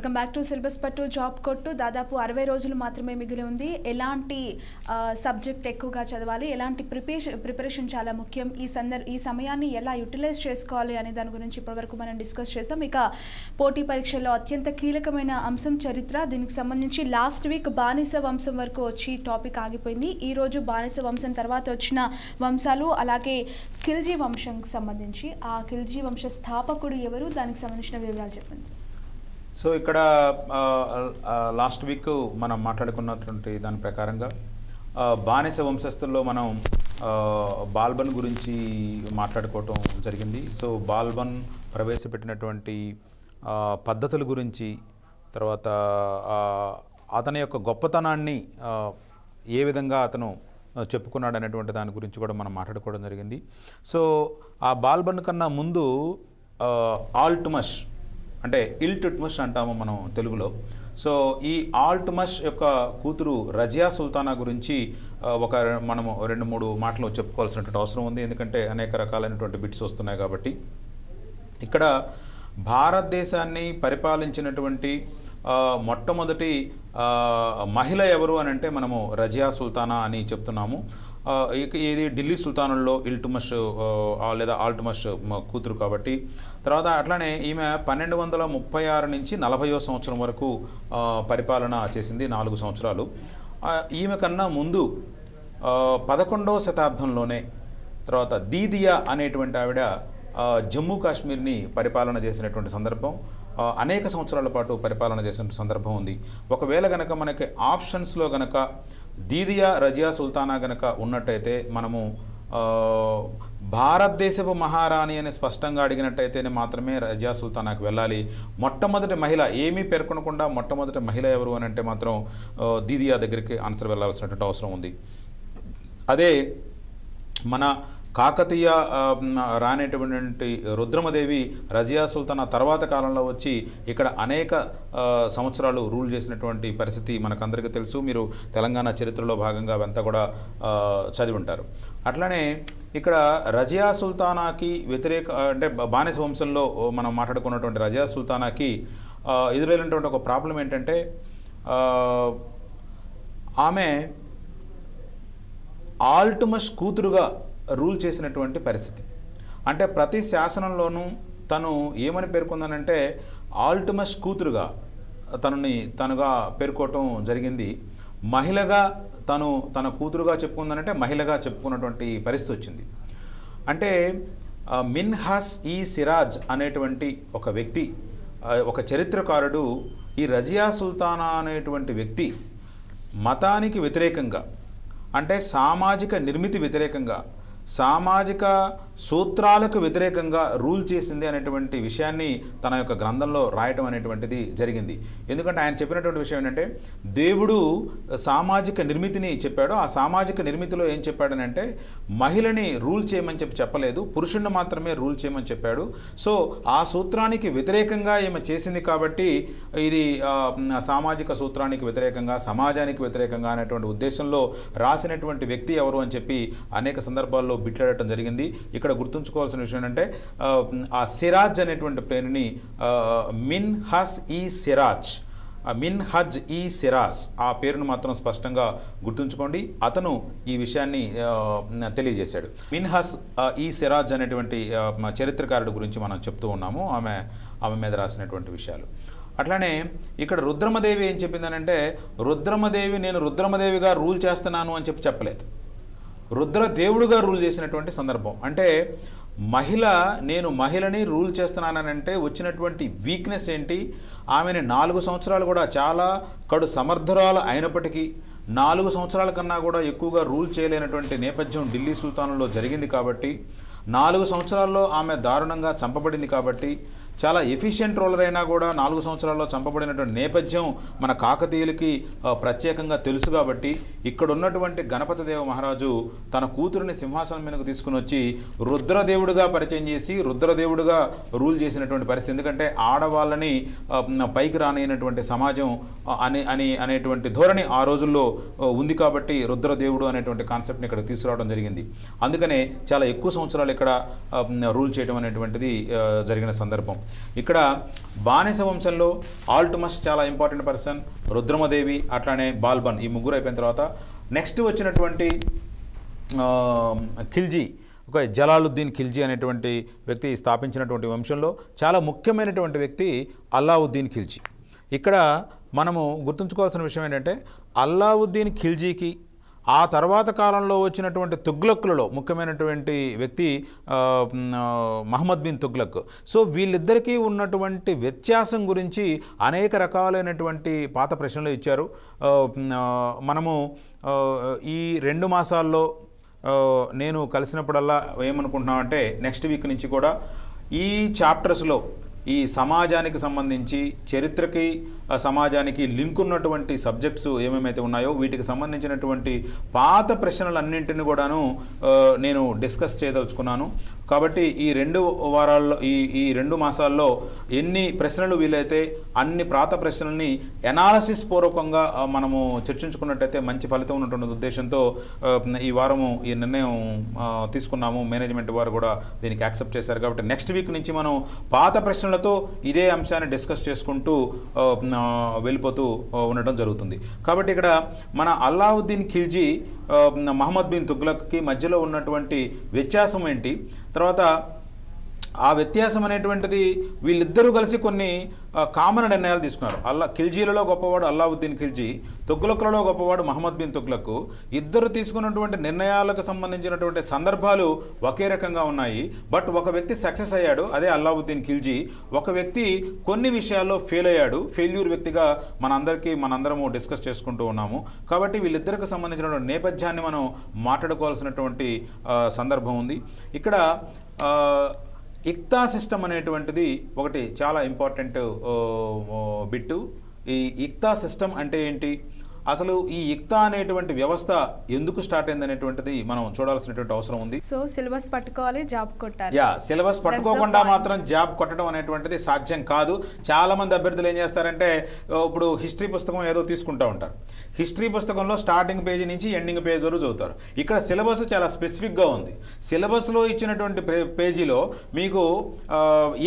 Welcome back to syllabus పట్టు job కొట్టు. దాదాపు 60 రోజులు మాత్రమే మిగిలి ఉంది. ఎలాంటి సబ్జెక్ట్ ఎక్కువగా చదవాలి, ఎలాంటి ప్రిపరేషన్ చాలా ముఖ్యం, ఈ సమయాన్ని ఎలా యూటిలైజ్ చేసుకోవాలి అనే దాని గురించి ఇప్పటివరకు మనం డిస్కస్ చేసాం. ఇక పోటీ పరీక్షల్లో అత్యంత కీలకమైన అంశం చరిత్ర. దీనికి సంబంధించి లాస్ట్ వీక్ బానిస వంశం వరకు వచ్చి టాపిక్ ఆగిపోయింది. ఈరోజు బానిస వంశం తర్వాత వచ్చిన వంశాలు, అలాగే ఖిల్జీ వంశంకి సంబంధించి ఆ ఖిల్జీ వంశ స్థాపకుడు ఎవరు, దానికి సంబంధించిన వివరాలు చెప్పండి. సో ఇక్కడ లాస్ట్ వీక్ మనం మాట్లాడుకున్నటువంటి దాని ప్రకారంగా బానిస వంశస్థుల్లో మనం బాల్బన్ గురించి మాట్లాడుకోవటం జరిగింది. సో బాల్బన్ ప్రవేశపెట్టినటువంటి పద్ధతుల గురించి, తర్వాత అతని యొక్క గొప్పతనాన్ని ఏ విధంగా అతను చెప్పుకున్నాడు అనేటువంటి దాని గురించి కూడా మనం మాట్లాడుకోవడం జరిగింది. సో ఆ బాల్బన్ కన్నా ముందు ఆల్ట్మష్ అంటే ఇల్టుట్మిష్ అంటాము మనం తెలుగులో. సో ఈ ఆల్ట్మష్ యొక్క కూతురు రజియా సుల్తానా గురించి మనము 2-3 మాటలు చెప్పుకోవాల్సినటువంటి అవసరం ఉంది, ఎందుకంటే అనేక రకాలైనటువంటి బిట్స్ వస్తున్నాయి కాబట్టి. ఇక్కడ భారతదేశాన్ని పరిపాలించినటువంటి మొట్టమొదటి మహిళ ఎవరు అని అంటే మనము రజియా సుల్తానా అని చెప్తున్నాము. ఇది ఢిల్లీ సుల్తానుల్లో ఇల్టుమష్ లేదా ఆల్ట్మష్ కూతురు కాబట్టి. తర్వాత అట్లానే ఈమె 1236 నుంచి 40వ సంవత్సరం వరకు పరిపాలన చేసింది, 4 సంవత్సరాలు. ఈమె కన్నా ముందు 11వ శతాబ్దంలోనే తర్వాత దీదియా అనేటువంటి ఆవిడ జమ్మూ కాశ్మీర్ని పరిపాలన చేసినటువంటి సందర్భం, అనేక సంవత్సరాల పాటు పరిపాలన చేసిన సందర్భం ఉంది. ఒకవేళ గనక మనకి ఆప్షన్స్లో గనక దీదియా రజియా సుల్తానా గనక ఉన్నట్టయితే మనము భారతదేశపు మహారాణి అని స్పష్టంగా అడిగినట్టయితేనే మాత్రమే రజియా సుల్తానాకు వెళ్ళాలి. మొట్టమొదటి మహిళ ఏమీ పేర్కొనకుండా మొట్టమొదటి మహిళ ఎవరు అని అంటే మాత్రం దీదియా దగ్గరికి ఆన్సర్ వెళ్ళాల్సినటువంటి అవసరం ఉంది. అదే మన కాకతీయ రానేటువంటి రుద్రమదేవి రజియా సుల్తానా తర్వాత కాలంలో వచ్చి ఇక్కడ అనేక సంవత్సరాలు రూల్ చేసినటువంటి పరిస్థితి మనకందరికీ తెలుసు. మీరు తెలంగాణ చరిత్రలో భాగంగా అవంతా కూడా చదివి ఉంటారు. అట్లనే ఇక్కడ రజియా సుల్తానాకి అంటే బానిస వంశంలో మనం మాట్లాడుకున్నటువంటి రజియా సుల్తానాకి ఎదురైనటువంటి ఒక ప్రాబ్లం ఏంటంటే ఆమె ఆల్టుమష్ కూతురుగా రూల్ చేసినటువంటి పరిస్థితి. అంటే ప్రతి శాసనంలోనూ తను ఏమని పేర్కొందనంటే ఆల్టుమష్ కూతురుగా తనుగా పేర్కోవటం జరిగింది. మహిళగా తన కూతురుగా చెప్పుకుందనంటే మహిళగా చెప్పుకున్నటువంటి పరిస్థితి వచ్చింది. అంటే మిన్హాస్ ఈ సిరాజ్ అనేటువంటి ఒక వ్యక్తి, ఒక చరిత్రకారుడు ఈ రజియా సుల్తానా అనేటువంటి వ్యక్తి మతానికి వ్యతిరేకంగా, అంటే సామాజిక నిర్మితి వ్యతిరేకంగా, సామాజిక సూత్రాలకు వ్యతిరేకంగా రూల్ చేసింది అనేటువంటి విషయాన్ని తన యొక్క గ్రంథంలో రాయటం అనేటువంటిది జరిగింది. ఎందుకంటే ఆయన చెప్పినటువంటి విషయం ఏంటంటే దేవుడు సామాజిక నిర్మితిని చెప్పాడు. ఆ సామాజిక నిర్మితిలో ఏం చెప్పాడనంటే మహిళని రూల్ చేయమని చెప్పలేదు, పురుషుణ్ణి మాత్రమే రూల్ చేయమని చెప్పాడు. సో ఆ సూత్రానికి వ్యతిరేకంగా ఈమె చేసింది కాబట్టి ఇది సామాజిక సూత్రానికి వ్యతిరేకంగా, సమాజానికి వ్యతిరేకంగా అనేటువంటి ఉద్దేశంలో రాసినటువంటి వ్యక్తి ఎవరు అని చెప్పి అనేక సందర్భాల్లో బిట్లాడటం జరిగింది. ఇక్కడ గుర్తుంచుకోవాల్సిన విషయం ఏంటంటే ఆ సిరాజ్ అనేటువంటి పేరుని మిన్హస్ ఈ సిరాజ్, మిన్హజ్ ఈ సిరాజ్, ఆ పేరును మాత్రం స్పష్టంగా గుర్తుంచుకోండి. అతను ఈ విషయాన్ని తెలియజేశాడు. మిన్హస్ ఈ సిరాజ్ అనేటువంటి చరిత్రకారుడు గురించి మనం చెప్తూ ఉన్నాము, ఆమె మీద రాసినటువంటి విషయాలు. అట్లానే ఇక్కడ రుద్రమదేవి ఏం చెప్పిందనంటే రుద్రమదేవి నేను రుద్రమదేవిగా రూల్ చేస్తున్నాను అని చెప్పలేదు, రుద్రదేవుడుగా రూల్ చేసినటువంటి సందర్భం. అంటే నేను మహిళని రూల్ చేస్తున్నానంటే వచ్చినటువంటి వీక్నెస్ ఏంటి, ఆమెని 4 సంవత్సరాలు కూడా చాలా కడు సమర్థురాలు అయినప్పటికీ 4 సంవత్సరాల కన్నా కూడా ఎక్కువగా రూల్ చేయలేనటువంటి నేపథ్యం ఢిల్లీ సుల్తానులో జరిగింది కాబట్టి, 4 సంవత్సరాల్లో ఆమె దారుణంగా చంపబడింది కాబట్టి, చాలా ఎఫిషియెంట్ రూలర్ అయినా కూడా 4 సంవత్సరాల్లో చంపబడినటువంటి నేపథ్యం మన కాకతీయులకి ప్రత్యేకంగా తెలుసు కాబట్టి ఇక్కడ ఉన్నటువంటి గణపతి దేవ మహారాజు తన కూతురుని సింహాసనం మీదకు తీసుకుని వచ్చి రుద్రదేవుడిగా పరిచయం చేసి రుద్రదేవుడిగా రూల్ చేసినటువంటి పరిస్థితి. ఎందుకంటే ఆడవాళ్ళని పైకి రానినటువంటి సమాజం అనేటువంటి ధోరణి ఆ రోజుల్లో ఉంది కాబట్టి రుద్రదేవుడు అనేటువంటి కాన్సెప్ట్ని ఇక్కడ తీసుకురావడం జరిగింది. అందుకనే చాలా ఎక్కువ సంవత్సరాలు ఇక్కడ రూల్ చేయడం అనేటువంటిది జరిగిన సందర్భం. ఇక్కడ బానిస వంశంలో ఆల్టుమస్ చాలా ఇంపార్టెంట్ పర్సన్, రుద్రమదేవి అట్లానే బాల్బన్, ఈ ముగ్గురు అయిపోయిన తర్వాత నెక్స్ట్ వచ్చినటువంటి ఖిల్జీ, ఒక జలాలుద్దీన్ ఖిల్జీ అనేటువంటి వ్యక్తి స్థాపించినటువంటి వంశంలో చాలా ముఖ్యమైనటువంటి వ్యక్తి అల్లావుద్దీన్ ఖిల్జీ. ఇక్కడ మనము గుర్తుంచుకోవాల్సిన విషయం ఏంటంటే అల్లావుద్దీన్ ఖిల్జీకి ఆ తర్వాత కాలంలో వచ్చినటువంటి తుగ్లక్కులలో ముఖ్యమైనటువంటి వ్యక్తి మహమ్మద్ బిన్ తుగ్లక్. సో వీళ్ళిద్దరికీ ఉన్నటువంటి వ్యత్యాసం గురించి అనేక రకాలైనటువంటి పాత ప్రశ్నలు ఇచ్చారు. మనము ఈ 2 మాసాల్లో నేను కలిసినప్పుడల్లా ఏమనుకుంటున్నామంటే నెక్స్ట్ వీక్ నుంచి కూడా ఈ చాప్టర్స్లో ఈ సమాజానికి సంబంధించి చరిత్రకి సమాజానికి లింక్ ఉన్నటువంటి సబ్జెక్ట్స్ ఏమేమైతే ఉన్నాయో వీటికి సంబంధించినటువంటి పాత ప్రశ్నలన్నింటినీ కూడాను నేను డిస్కస్ చేయదలుచుకున్నాను. కాబట్టి ఈ 2 వారాల్లో ఈ 2 మాసాల్లో ఎన్ని ప్రశ్నలు వీలైతే అన్ని పాత ప్రశ్నల్ని ఎనాలసిస్ పూర్వకంగా మనము చర్చించుకున్నట్టయితే మంచి ఫలితం ఉన్నటువంటి ఉద్దేశంతో ఈ వారము ఈ నిర్ణయం తీసుకున్నాము. మేనేజ్మెంట్ వారు కూడా దీనికి యాక్సెప్ట్ చేశారు. కాబట్టి నెక్స్ట్ వీక్ నుంచి మనం పాత ప్రశ్నలతో ఇదే అంశాన్ని డిస్కస్ చేసుకుంటూ వెళ్ళిపోతూ ఉండటం జరుగుతుంది. కాబట్టి ఇక్కడ మన అల్లావుద్దీన్ ఖిల్జీ మహమ్మద్ బిన్ తుగ్లక్కి మధ్యలో ఉన్నటువంటి వ్యత్యాసం ఏంటి, తర్వాత ఆ వ్యత్యాసం అనేటువంటిది వీళ్ళిద్దరూ కలిసి కొన్ని కామన్ నిర్ణయాలు తీసుకున్నారు. ఖిల్జీలలో గొప్పవాడు అల్లావుద్దీన్ ఖిల్జీ, తుగ్లక్లలో గొప్పవాడు మహమ్మద్ బిన్ తుగ్లక్. ఇద్దరు తీసుకున్నటువంటి నిర్ణయాలకు సంబంధించినటువంటి సందర్భాలు ఒకే రకంగా ఉన్నాయి. బట్ ఒక వ్యక్తి సక్సెస్ అయ్యాడు, అదే అల్లావుద్దీన్ ఖిల్జీ. ఒక వ్యక్తి కొన్ని విషయాల్లో ఫెయిల్ అయ్యాడు, ఫెయిల్యూర్ వ్యక్తిగా మనందరము డిస్కస్ చేసుకుంటూ ఉన్నాము. కాబట్టి వీళ్ళిద్దరికి సంబంధించినటువంటి నేపథ్యాన్ని మనం మాట్లాడుకోవాల్సినటువంటి సందర్భం ఉంది. ఇక్కడ ఇక్తా సిస్టమ్ అనేటువంటిది ఒకటి చాలా ఇంపార్టెంట్ బిట్టు. ఈ ఇక్తా సిస్టమ్ అంటే ఏంటి, అసలు ఈ ఇక్తా అనేటువంటి వ్యవస్థ ఎందుకు స్టార్ట్ అయింది అనేటువంటిది మనం చూడాల్సినటువంటి అవసరం ఉంది. సో సిలబస్ పట్టుకోవాలి, జాబ్ కొట్టాలి. సిలబస్ పట్టుకోకుండా మాత్రం జాబ్ కొట్టడం అనేటువంటిది సాధ్యం కాదు. చాలా మంది అభ్యర్థులు ఏం చేస్తారంటే ఇప్పుడు హిస్టరీ పుస్తకం ఏదో తీసుకుంటూ ఉంటారు. హిస్టరీ పుస్తకంలో స్టార్టింగ్ పేజీ నుంచి ఎండింగ్ పేజీ వరకు చదువుతారు. ఇక్కడ సిలబస్ చాలా స్పెసిఫిక్గా ఉంది. సిలబస్లో ఇచ్చినటువంటి పేజీలో మీకు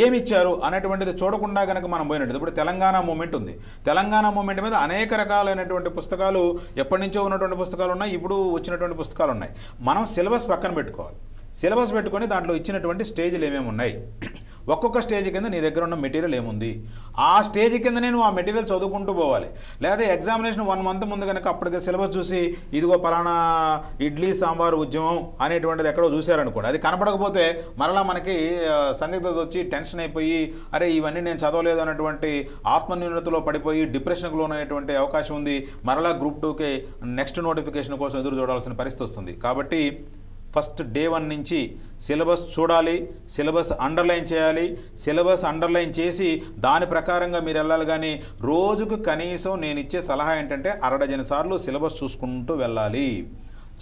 ఏమి ఇచ్చారు అనేటువంటిది చూడకుండా కనుక మనం పోయినట్టు, ఇప్పుడు తెలంగాణ మూమెంట్ ఉంది. తెలంగాణ మూమెంట్ మీద అనేక రకాలైనటువంటి పుస్తకాలు ఎప్పటి నుంచో ఉన్నటువంటి పుస్తకాలు ఉన్నాయి, ఇప్పుడు వచ్చినటువంటి పుస్తకాలు ఉన్నాయి. మనం సిలబస్ పక్కన పెట్టుకోవాలి. సిలబస్ పెట్టుకొని దాంట్లో ఇచ్చినటువంటి స్టేజ్లు ఏమేమి ఉన్నాయి, ఒక్కొక్క స్టేజ్ కింద నీ దగ్గర ఉన్న మెటీరియల్ ఏముంది, ఆ స్టేజ్ కింద నేను ఆ మెటీరియల్ చదువుకుంటూ పోవాలి. లేదా ఎగ్జామినేషన్ 1 మంత్ ముందు కనుక అప్పటికే సిలబస్ చూసి ఇదిగో పలానా ఇడ్లీ సాంబార్ ఉద్యమం అనేటువంటిది ఎక్కడో చూశారనుకోండి, అది కనపడకపోతే మరలా మనకి సందిగ్ధత వచ్చి టెన్షన్ అయిపోయి అరే ఇవన్నీ నేను చదవలేదు అన్నటువంటి ఆత్మన్యూనతలో పడిపోయి డిప్రెషన్కు లోనయ్యేటువంటి అవకాశం ఉంది. మరలా గ్రూప్ 2కి నెక్స్ట్ నోటిఫికేషన్ కోసం ఎదురు చూడాల్సిన పరిస్థితి వస్తుంది. కాబట్టి ఫస్ట్ డే 1 నుంచి సిలబస్ చూడాలి, సిలబస్ అండర్లైన్ చేయాలి. సిలబస్ అండర్లైన్ చేసి దాని ప్రకారంగా మీరు వెళ్ళాలి. కానీ రోజుకు కనీసం నేను ఇచ్చే సలహా ఏంటంటే 1/2 డజన్ సార్లు సిలబస్ చూసుకుంటూ వెళ్ళాలి.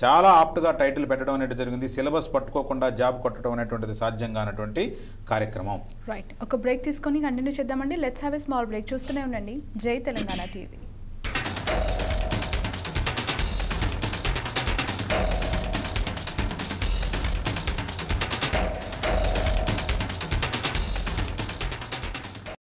చాలా ఆప్ట్గా టైటిల్ పెట్టడం అనేది జరిగింది. సిలబస్ పట్టుకోకుండా జాబ్ కొట్టడం అనేటువంటిది సాధ్యం కానటువంటి కార్యక్రమం. రైట్, ఒక బ్రేక్ తీసుకొని కంటిన్యూ చేద్దామండి. Let's have a small break. చూస్తూనే ఉండండి జై తెలంగాణ టీవీ.